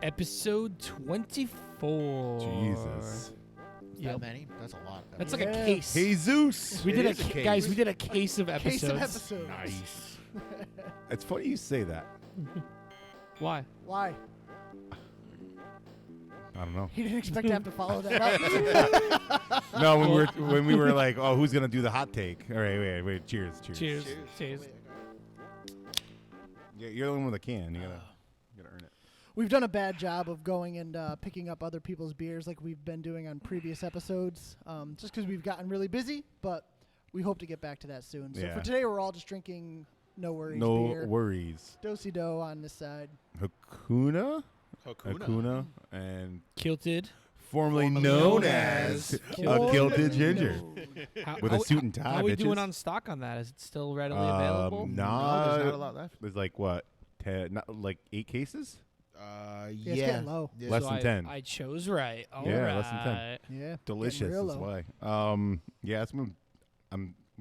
Episode 24. Jesus. That many? That's a lot. That's like a case. Jesus. We It did is a case. guys. We did a case of episodes. Case of episodes. Nice. It's funny you say that. Why? Why? I don't know. He didn't expect to have to follow that up. No, when we were like, oh, who's gonna do the hot take? All right, wait. Cheers. Cheers. Yeah, you're the one with a can. You gotta earn it. We've done a bad job of going and picking up other people's beers like we've been doing on previous episodes, just because we've gotten really busy, but we hope to get back to that soon. So for today, we're all just drinking No Worries beer. No worries. Do-si-do on this side. Hakuna and Kilted. formerly known as a Kilted Ginger with a suit and tie. How are we bitches. doing on stock on that? Is it still readily available? No, there's not a lot left. There's like what, 10, like 8 cases? Yeah, it's getting low. Yeah. Less So than 10. I chose right. All Yeah, right. less than 10. Yeah. Delicious getting real is low. why. Yeah,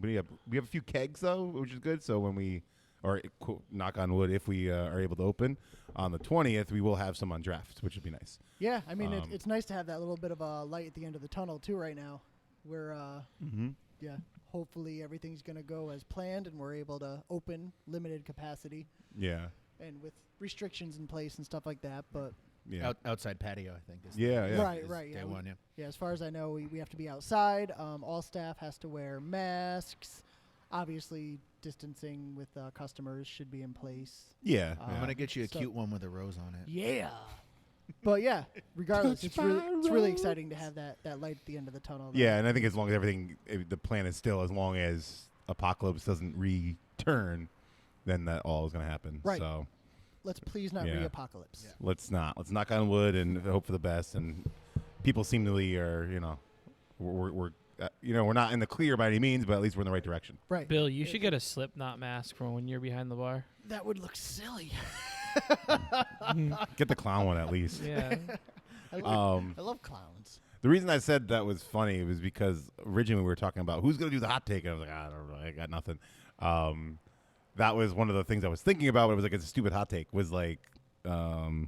we have a few kegs though, which is good. So when we, or quote, knock on wood, if we are able to open on the 20th, we will have some on draft, which would be nice. Yeah, I mean, it's nice to have that little bit of a light at the end of the tunnel, too, right now. Where, yeah, hopefully everything's going to go as planned and we're able to open limited capacity. Yeah. And with restrictions in place and stuff like that, but... Yeah. Outside patio, I think. Is Yeah. Right, is right. Day Yeah, one, yeah. Yeah, as far as I know, we have to be outside. All staff has to wear masks. Obviously, distancing with customers should be in place. Yeah. I'm going to get you a So- cute one with a rose on it. Yeah. But yeah, regardless, it's really exciting to have that light at the end of the tunnel. though. Yeah, and I think as long as the plan is still, as long as Apocalypse doesn't return, then that all is going to happen. Right. So Let's please not Yeah. re-apocalypse. Yeah. let's knock on wood and hope for the best. And people seemingly are, we're we're not in the clear by any means, but at least we're in the right direction. Right. Bill, you should get a Slipknot mask for when you're behind the bar. That would look silly. Get the clown one at least. Yeah. I love clowns. The reason I said that was funny was because originally we were talking about who's going to do the hot take, and I was like, I don't know, I got nothing. That was one of the things I was thinking about. But it was like, it's a stupid hot take. Was like, Well,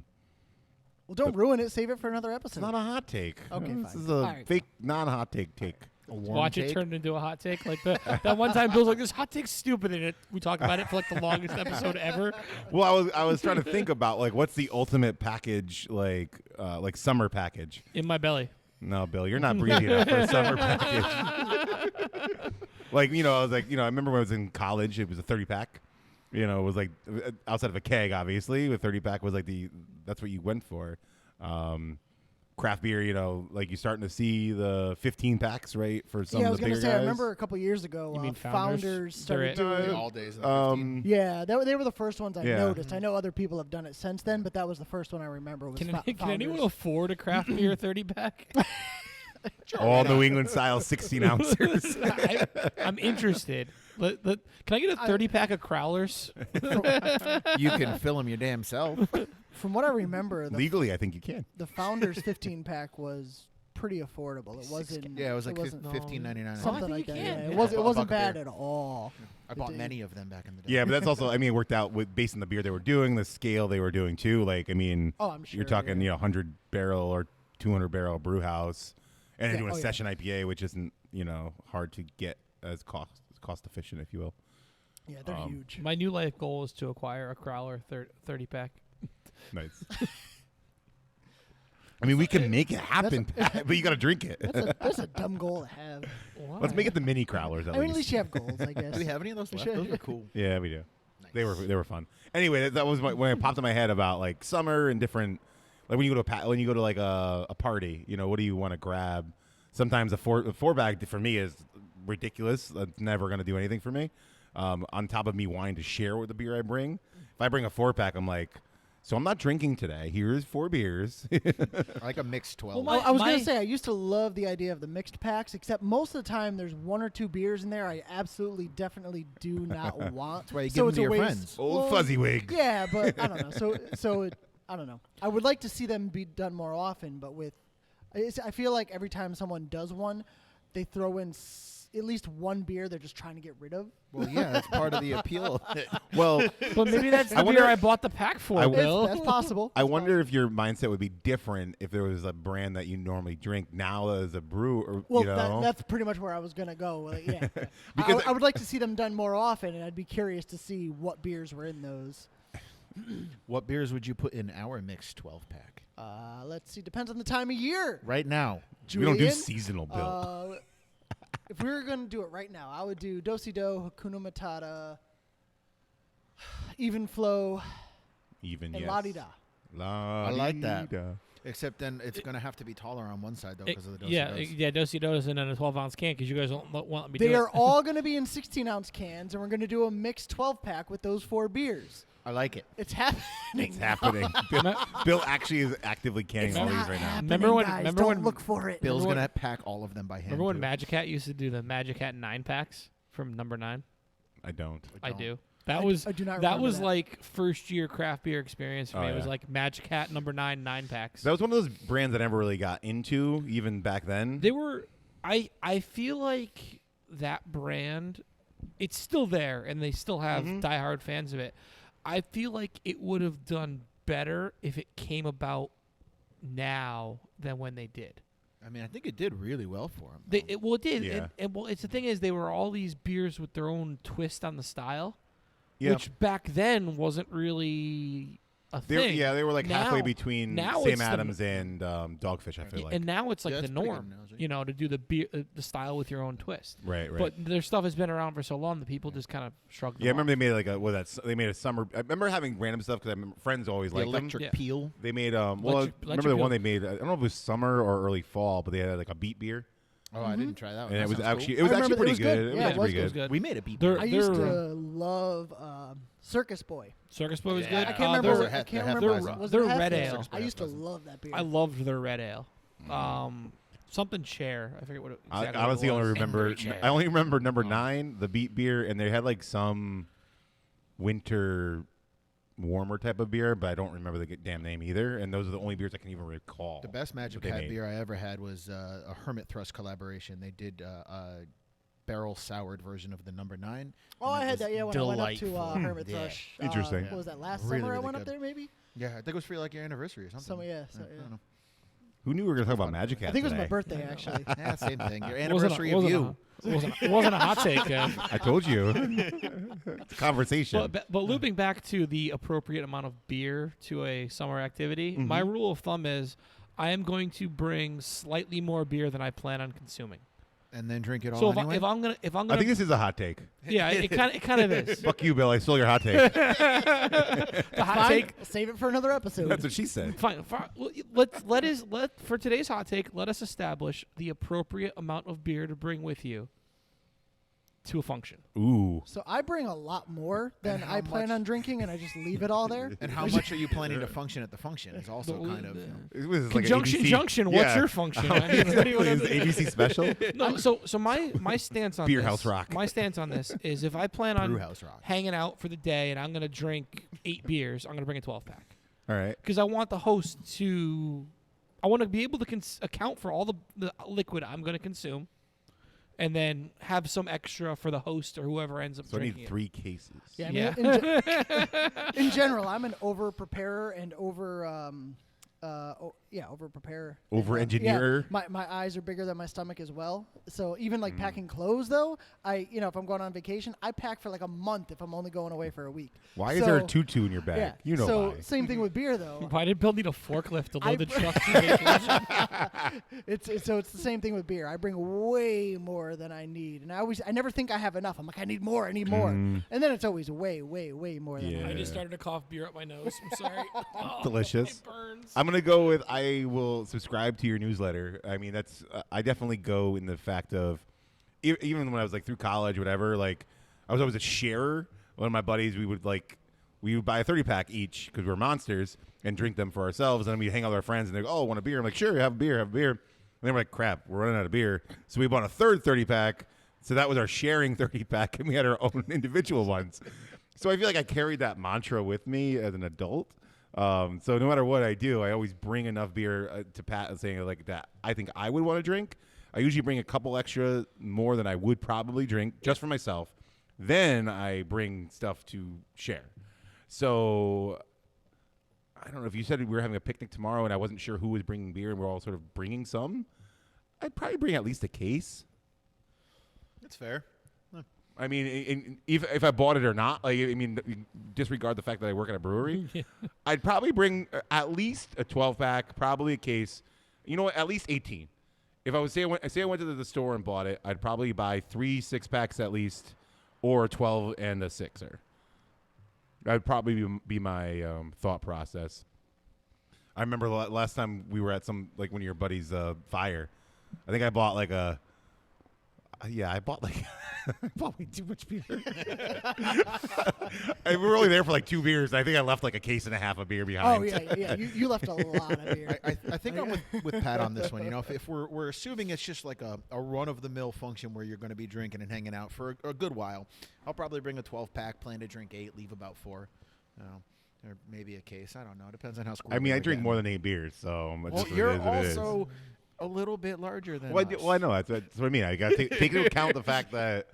don't ruin it. Save it for another it's episode. not a hot take. Okay, This fine. is a All right, fake non-hot take. A warm Watch take? it turn into a hot take. Like that one time Bill's like, this hot take's stupid, and we talk about it for like the longest episode ever. Well, I was trying to think about like what's the ultimate package, like summer package. In my belly. No, Bill, you're not breathing enough for a summer package. Like, I was like, I remember when I was in college, it was a 30-pack. It was like outside of a keg, obviously. With 30-pack was like that's what you went for. Craft beer, like you're starting to see the 15 packs, right? For some Yeah, I of was the going bigger to say, guys. I rember a couple years ago, You mean Founders Founders? started They're doing... All days of the 15. Yeah, they were the first ones I Yeah. noticed. I know other people have done it since then, but that was the first one I remember. Was Can Founders. anyone afford a craft beer 30-pack? all New England style 16 ounces. I'm interested. Can I get a 30-pack of Crowlers? You can fill them your damn self. From what I remember, Legally, I think you can. the Founders 15-pack was pretty affordable. It wasn't. Yeah, it was like wasn't $15.99. something think like you that. can. Yeah. Yeah. It wasn't. It A wasn't buck of bad beer. at all. I bought many of them back in the day. Yeah, but that's also, it worked out with based on the beer they were doing, the scale they were doing too. Like, Oh, I'm sure. you're talking, yeah. 100 barrel or 200 barrel brew house, and they're Yeah, doing oh, a yeah. session IPA, which isn't, hard to get as cost efficient, if you will. Yeah, they're huge. My new life goal is to acquire a Crowler 30-pack. Nice. I mean, we can make it happen, Pat, but you got to drink it. That's a dumb goal to have. Let's make it the mini crowlers at I mean, least. at least you have goals, I guess. Do we have any of those left? should. Those are cool. Yeah, we do. Nice. They were fun. Anyway, that was when it popped in my head about like summer and different. Like when you go to like a party, what do you want to grab? Sometimes a four bag for me is ridiculous. It's never going to do anything for me. On top of me wanting to share with the beer I bring, if I bring a 4-pack, I'm like, so I'm not drinking today. Here's 4 beers. I like a mixed 12. Well, I was going my- to say, I used to love the idea of the mixed packs, except most of the time there's 1 or 2 beers in there I absolutely, definitely do not want. That's why you So give them it's to a your waste. friends. Old fuzzy wig. Yeah, but I don't know. I don't know. I would like to see them be done more often, but I feel like every time someone does one, they throw in at least one beer they're just trying to get rid of. Well, yeah, that's part of the appeal. Well, But maybe that's the wonder- beer I bought the pack for, Bill. That's possible. I wonder if your mindset would be different if there was a brand that you normally drink now as a brew, or Well, you know. that's pretty much where I was gonna go. Like, yeah, Because I would like to see them done more often, and I'd be curious to see what beers were in those. What beers would you put in our mixed 12-pack? Let's see. Depends on the time of year. Right now. we don't do Julian? seasonal, Bill. If we were going to do it right now, I would do Do-Si-Do, Hakuna Matata, Even Flow, Even and yes. La-Di-Da. I like that. La-di-da. Except then it's going to have to be taller on one side, though, It- because of the yeah, dos. yeah, Do-Si-Do's in a 12-ounce can because you guys won't let me They do are it. all going to be in 16-ounce cans, and we're going to do a mixed 12-pack with those 4 beers. I like it. It's happening. It's happening. Bill actually is actively canning all these Not right now. happening, Remember when- guys. remember Don't when- look for it. Bill's Remember going to pack all of them by hand. Remember when too. Magic Hat used to do the Magic Hat 9-packs from number 9? I don't. I don't. do. That I was do not that remember was that. like first year craft beer experience for Oh, me. It was yeah. like Magic Hat number 9-packs. That was one of those brands I never really got into, even back then. They were I feel like that brand, it's still there and they still have diehard fans of it. I feel like it would have done better if it came about now than when they did. I mean, I think it did really well for him. It did. Yeah. And well, it's the thing is they were all these beers with their own twist on the style, Yeah. which back then wasn't really a thing. They were like halfway Now- between now Sam it's the- Adams and Dogfish, I feel like. And now it's like Yeah, the that's a pretty good norm, analogy. to do the beer, the style with your own twist. Right. But their stuff has been around for so long that people just kind of shrugged. Yeah, I them remember they made they made a summer. I remember having random stuff because friends always The liked them. electric Yeah. peel. They made Electric remember the one Peel. they made? I don't know if it was summer or early fall, but they had like a beat beer, Oh, I didn't try that one. and That it was sounds actually cool. it was I actually remember pretty it was good. good. It Yeah, was it actually was pretty It was good. good. We made a beat They're- beer. I used they're- to love Circus Boy. Circus Boy was Yeah, good. I I can't those remember. are I het- can't they're remember. Hefeweizen. Was They're it red Hefeweizen? ale. I used to Hefeweizen. love that beer. I loved their red ale. Something chair. I forget what it I exactly honestly what it only was. remember. chair. I only remember number 9, the beat beer, and they had like some winter warmer type of beer, but I don't remember the damn name either. And those are the only beers I can even recall. The best Magic that they Hat made. beer I ever had was a Hermit Thrust collaboration. They did a barrel soured version of the number 9. Oh, I and it had was that. Yeah, when I went up to delightful. Hermit Yeah. Thrush. Interesting. What was that? Last Really, summer I really went up good. there, maybe. Yeah, I think it was for like your anniversary or something. So yeah. I don't know. Who knew we were going to talk about Magic Hat I think it was today? my birthday actually. Yeah, same thing. Your It wasn't a- anniversary of you. It wasn't a hot take. I told you. It's a conversation. But looping back to the appropriate amount of beer to a summer activity, Mm-hmm. my rule of thumb is I am going to bring slightly more beer than I plan on consuming. And then drink it all So anyway. if I'm gonna I think this is a hot take. yeah, it kind of is. Fuck you, Bill. I stole your hot take. The hot Fine, take. save it for another episode. That's what she said. Fine. Let for today's hot take. Let us establish the appropriate amount of beer to bring with you to a function. Ooh. So I bring a lot more than And how I plan much? on drinking, and I just leave it all there. and how much are you planning to function at the function is also kind of... It was like Conjunction ABC. junction. Yeah. What's your function? I mean, what do you- Is ABC special? No, so my stance on Beer this, House Rock. My stance on this is if I plan on Brewhouse Rock. hanging out for the day and I'm gonna drink 8 beers, I'm gonna bring a 12-pack All right. because I want the host to, I want to be able to account for all the liquid I'm gonna consume, and then have some extra for the host or whoever ends up So I drinking need it. 3 cases. Yeah, I Yeah. mean, in general, I'm an over preparer and over over preparer. Over-engineer. Yeah, my eyes are bigger than my stomach as well. So even like packing clothes though, if I'm going on vacation, I pack for like a month if I'm only going away for a week. Why is there a So- tutu in your bag? Yeah. You know so why. same thing with beer though. Why did Bill need a forklift to I load the br- truck? to vacation? It's the same thing with beer. I bring way more than I need, and I never think I have enough. I'm like, I need more, and then it's always way more than I Yeah. I just started to cough beer up my nose. I'm sorry. Oh, Delicious. It burns. I'm gonna go with I will subscribe to your newsletter. I mean, that's I definitely go in the fact of even when I was like through college, whatever. Like I was always a sharer. One of my buddies, we would buy a 30-pack each because we were monsters and drink them for ourselves. And then we'd hang out with our friends and they go, "Oh, want a beer?" I'm like, "Sure, have a beer." And then we're like, "Crap, we're running out of beer." So we bought a third 30-pack. So that was our sharing 30-pack, and we had our own individual ones. So I feel like I carried that mantra with me as an adult. So no matter what I do, I always bring enough beer to Pat saying like that I think I would want to drink. I usually bring a couple extra more than I would probably drink just for myself. Then I bring stuff to share. So I don't know if you said we were having a picnic tomorrow and I wasn't sure who was bringing beer and we're all sort of bringing some. I'd probably bring at least a case. That's fair. I mean, if I bought it or not, like, I mean, disregard the fact that I work at a brewery. I'd probably bring at least a 12-pack, probably a case. You know what? At least 18. If I would say I went to the store and bought it, I'd probably buy 3 6-packs at least, or a 12 and a 6er. That'd probably be my thought process. I remember last time we were at some, like, one of your buddies' fire. I think I bought like a. I bought like I bought way too much beer. We were only there for like 2 beers. I think I left like a case and a half of beer behind. Oh yeah. You left a lot of beer. I think I'm with Pat on this one. You know, if we're assuming it's just like a run-of-the-mill function where you're going to be drinking and hanging out for a good while, I'll probably bring a 12-pack, plan to drink 8, leave about 4. Or maybe a case. I don't know. It depends on how squirrely. I mean, I drink more than 8 beers, so well, you're also a little bit larger than us. Well, I know that's what I mean. I got to take into account the fact that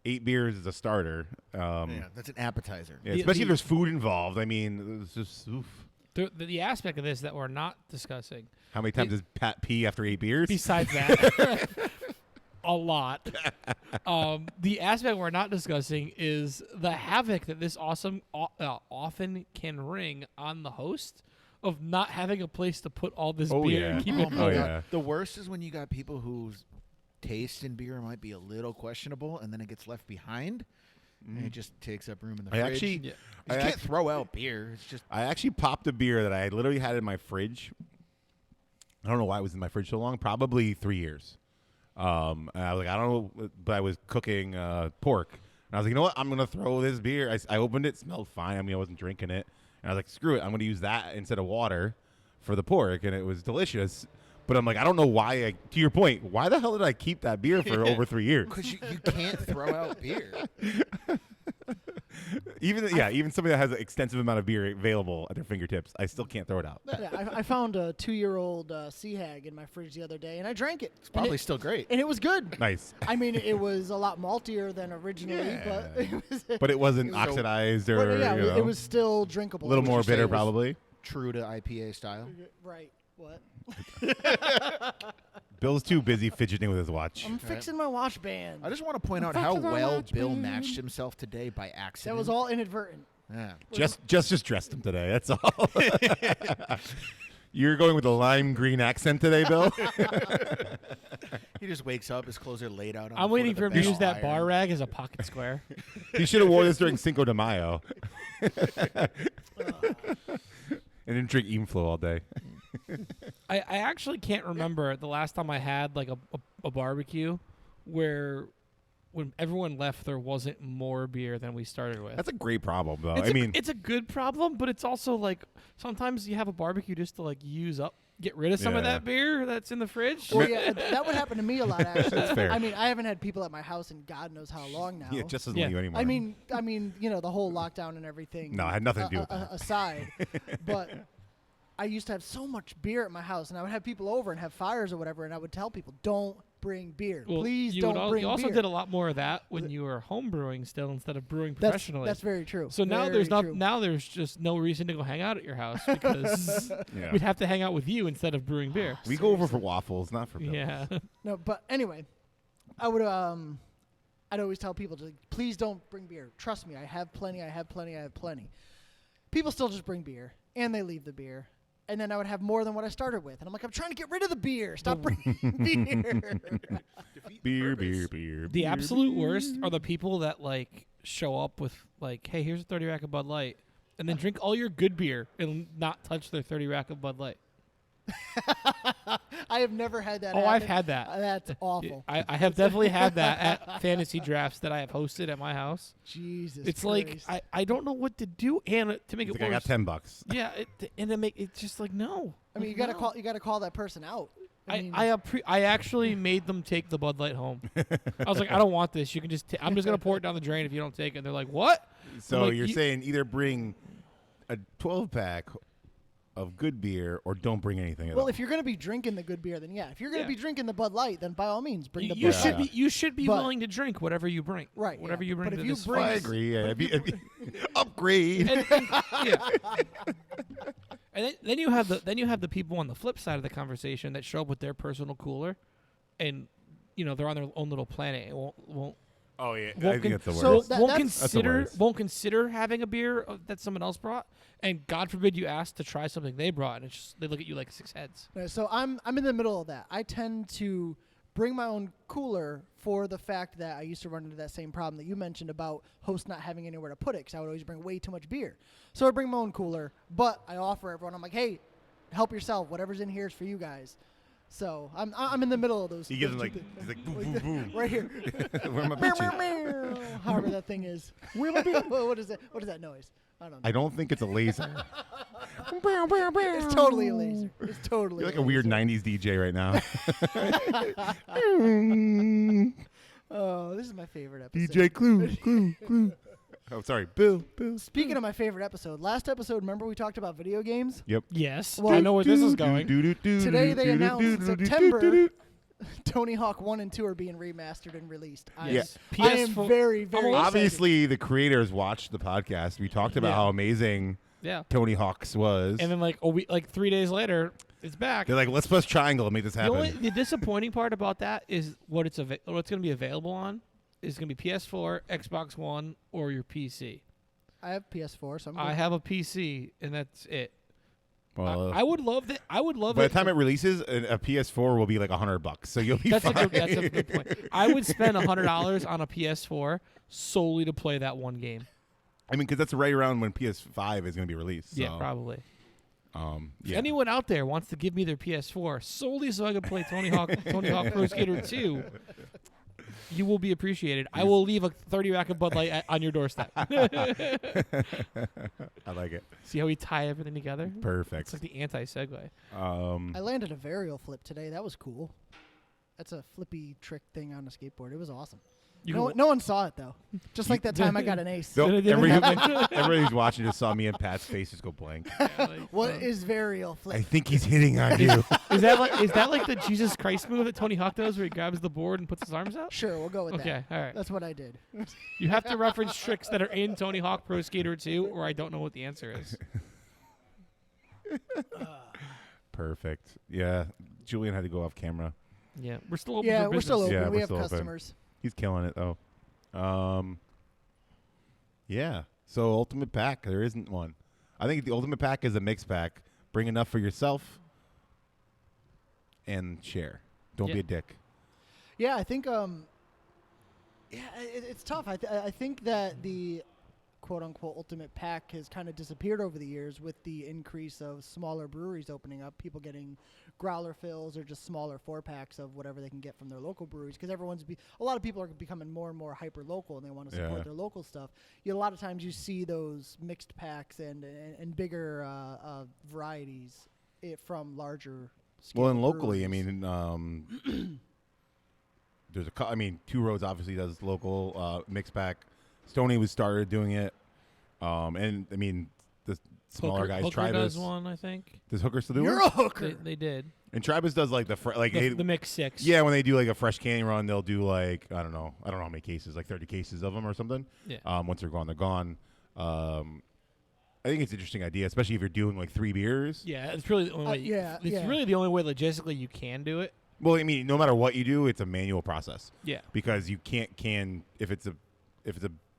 8 beers is a starter. Yeah, that's an appetizer. Yeah, especially if there's food involved. I mean, it's just oof. The aspect of this that we're not discussing. How many times does Pat pee after 8 beers? Besides that, a lot. The aspect we're not discussing is the havoc that this often can ring on the host of not having a place to put all this beer and keep it my cold. God. The worst is when you got people whose taste in beer might be a little questionable, and then it gets left behind, and it just takes up room in the fridge. You can't throw out beer. It's just I actually popped a beer that I literally had in my fridge. I don't know why it was in my fridge so long. Probably 3 years. And I was like, I don't know, but I was cooking pork. And I was like, you know what? I'm going to throw this beer. I opened it. Smelled fine. I mean, I wasn't drinking it. And I was like, screw it. I'm going to use that instead of water for the pork. And it was delicious. But I'm like, I don't know why. To your point, why the hell did I keep that beer for over 3 years? Because you can't throw out beer. Even somebody that has an extensive amount of beer available at their fingertips, I still can't throw it out. Yeah, I found a 2-year-old Sea Hag in my fridge the other day, and I drank it. It's probably still great. And it was good. Nice. I mean, it was a lot maltier than originally, but it wasn't oxidized or it was still drinkable. A little more bitter, it was probably. True to IPA style. Right. What? Bill's too busy fidgeting with his watch. I'm fixing my watch band. I just want to point out how well Bill matched himself today by accident. That was all inadvertent. Yeah. Just dressed him today. That's all. You're going with a lime green accent today, Bill? He just wakes up, his clothes are laid out on I'm the waiting foot for of him the to use bed. that bar rag as a pocket square. He should have worn this during Cinco de Mayo. And didn't drink Evenflo all day. I actually can't remember the last time I had like a barbecue where when everyone left there wasn't more beer than we started with. That's a great problem, though. It's a good problem, but it's also like sometimes you have a barbecue just to like get rid of some of that beer that's in the fridge. Well, yeah, that would happen to me a lot, actually. That's fair. I mean, I haven't had people at my house in God knows how long now. Yeah, it just doesn't Yeah. leave you anymore. I mean, the whole lockdown and everything. No, it had nothing to do with that. Aside, but I used to have so much beer at my house, and I would have people over and have fires or whatever, and I would tell people, don't bring beer. Well, Please don't bring beer. You also did a lot more of that when you were home brewing still instead of brewing professionally. That's very true. So now there's just no reason to go hang out at your house because we'd have to hang out with you instead of brewing beer. We go over for waffles, not for Bill. Yeah. No, but anyway, I'd always tell people, please don't bring beer. Trust me, I have plenty. People still just bring beer, and they leave the beer. And then I would have more than what I started with. And I'm like, I'm trying to get rid of the beer. Stop bringing beer. Beer. The absolute worst are the people that like show up with like, hey, here's a 30 rack of Bud Light, and then drink all your good beer and not touch their 30 rack of Bud Light. I have never had that. Oh, I've had that. That's awful. I have definitely had that at fantasy drafts that I have hosted at my house. Jesus. It's Christ. like I don't know what to do, and to make it worse. I got $10. Yeah, and to make it's just like no. I mean, you gotta call that person out. I actually made them take the Bud Light home. I was like, I don't want this. You can just I'm just gonna pour it down the drain if you don't take it. And they're like, what? So like, you're saying either bring a 12-pack of good beer, or don't bring anything at Well, all. if you're going to be drinking the good beer, then yeah. If you're going to be drinking the Bud Light, then by all means, bring the You Bud should Light. be. You should be But- willing to drink whatever you bring. Right, Whatever yeah. you bring But to if you this. bring- I agree. Yeah, upgrade. And then you have the people on the flip side of the conversation that show up with their personal cooler, and they're on their own little planet. And won't Oh yeah, I won't think that's the worst. So won't, that- won't that's- That's the consider worst. won't consider having a beer that someone else brought, and God forbid you ask to try something they brought, and it's just, they look at you like six heads. Right, so I'm in the middle of that. I tend to bring my own cooler for the fact that I used to run into that same problem that you mentioned about hosts not having anywhere to put it, because I would always bring way too much beer. So I bring my own cooler, but I offer everyone. I'm like, hey, help yourself. Whatever's in here is for you guys. So I'm in the middle of those. He gives him those like, two he's like boom, boom, boom. right here. Where am I Meow, bitching? meow, meow. However that thing is. What is it? What is that noise? I don't know. I don't think it's a laser. It's totally a laser. It's totally. You're like a weird laser. '90s DJ right now. Oh, this is my favorite episode. DJ Clue. Oh, sorry, Bill. Speaking of my favorite episode, last episode, remember we talked about video games? Yep. Yes, Well, I know where this is going. Today they announced in September Tony Hawk 1 and 2 are being remastered and released. Yes. I am PS4 very, very excited. Obviously, the creators watched the podcast. We talked about Yeah. how amazing Yeah. Tony Hawk's was. And then like 3 days later, it's back. They're like, let's press triangle and make this happen. The disappointing part about that is what's going to be available on is going to be PS4, Xbox One, or your PC. I have PS4, so I'm I have a PC, and that's it. Well, I would love that. I would love by it. the time it releases, a PS4 will be like $100, so you'll be that's fine. that's a good point. I would spend $100 on a PS4 solely to play that one game. I mean, because that's right around when PS5 is going to be released. So, Yeah, probably. If yeah. anyone out there wants to give me their PS4 solely so I can play Tony Hawk Pro Skater 2, you will be appreciated. I will leave a 30-rack of Bud Light on your doorstep. I like it. See how we tie everything together? Perfect. It's like the anti-segue. I landed a varial flip today. That was cool. That's a flippy trick thing on a skateboard. It was awesome. No one saw it, though. Just like that time I got an ace. So Did it everybody who's watching just saw me and Pat's faces go blank. What is varial flip? I think he's hitting on you. Is that like the Jesus Christ move that Tony Hawk does where he grabs the board and puts his arms out? Sure, we'll go with that. Okay, all right. That's what I did. You have to reference tricks that are in Tony Hawk Pro Skater 2 or I don't know what the answer is. Perfect. Yeah, Julian had to go off camera. Yeah, we're still open Yeah, for we're business. still open. Yeah, we we're have still open. customers. He's killing it though. Yeah. So ultimate pack, there isn't one. I think the ultimate pack is a mixed pack. Bring enough for yourself and share. Don't be a dick. Yeah, I think. It's tough. I think that the quote unquote ultimate pack has kind of disappeared over the years with the increase of smaller breweries opening up. People getting growler fills or just smaller 4-packs of whatever they can get from their local breweries because a lot of people are becoming more and more hyper local and they want to support their local stuff. A lot of times you see those mixed packs and bigger varieties from larger. Well, and locally, breweries. I mean, there's Two Roads obviously does local mixed pack. Stoney was started doing it, and I mean the smaller guys. Hooker Tribus does one, I think. Does Hooker still do You're it? a hooker. They did. And Tribus does like The mix 6. Yeah, when they do like a fresh canning run, they'll do like I don't know how many cases, like 30 cases of them or something. Yeah. Once they're gone, they're gone. I think it's an interesting idea, especially if you're doing like 3 beers. Yeah, it's really the only way. It's really the only way logistically you can do it. Well, I mean, no matter what you do, it's a manual process. Yeah. Because you can't can if it's a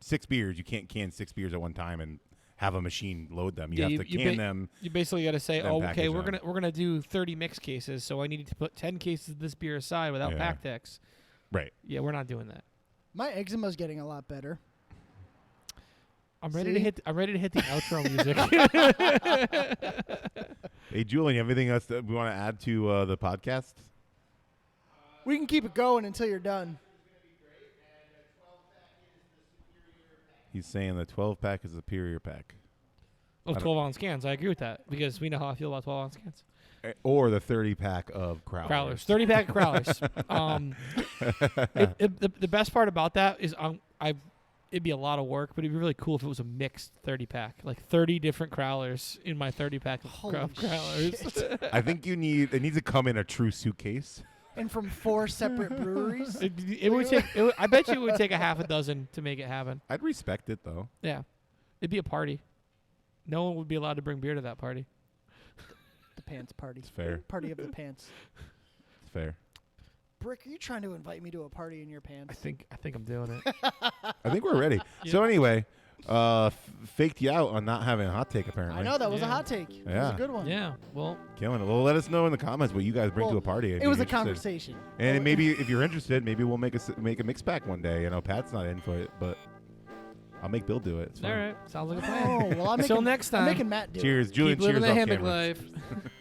6 beers, you can't can 6 beers at one time and have a machine load them. You have to can them. You basically got to say, then "Oh, okay, package we're them. gonna do 30 mix cases, so I need to put 10 cases of this beer aside without Yeah. pack techs." Right. Yeah, we're not doing that. My eczema's getting a lot better. I'm ready to See? hit. I'm ready to hit the outro music. Hey, Julian, anything else that we want to add to the podcast? We can keep it going until you're done. He's saying the 12-pack is a superior pack. Oh, 12-ounce cans. I agree with that because we know how I feel about 12-ounce cans. Or the 30-pack of Crowlers. 30-pack Crowlers. The best part about that is it'd be a lot of work, but it'd be really cool if it was a mixed 30-pack, like 30 different growlers in my 30-pack of Holy growlers. I think it needs to come in a true suitcase. And from 4 separate breweries. It would take. I bet you it would take a half a dozen to make it happen. I'd respect it though. Yeah, it'd be a party. No one would be allowed to bring beer to that party. The pants party. It's fair. Party of the pants. It's fair. Brick, are you trying to invite me to a party in your pants? I think I'm doing it. I think we're ready. Yeah. So anyway, faked you out on not having a hot take apparently. I know that was a Yeah. hot take. It was Yeah. a good one. Yeah. Well, Killing it. Well, let us know in the comments what you guys bring to Well, a party. if It was you're a interested. conversation. And maybe if you're interested, maybe we'll make a mix pack one day. You know, Pat's not in for it, but I'll make Bill do it. It's all fine. right. Sounds like a plan. Oh, well, I'm Until making, next I'm time. making Matt do it. Cheers, Julian. Keep living Cheers the off hammock camera. life.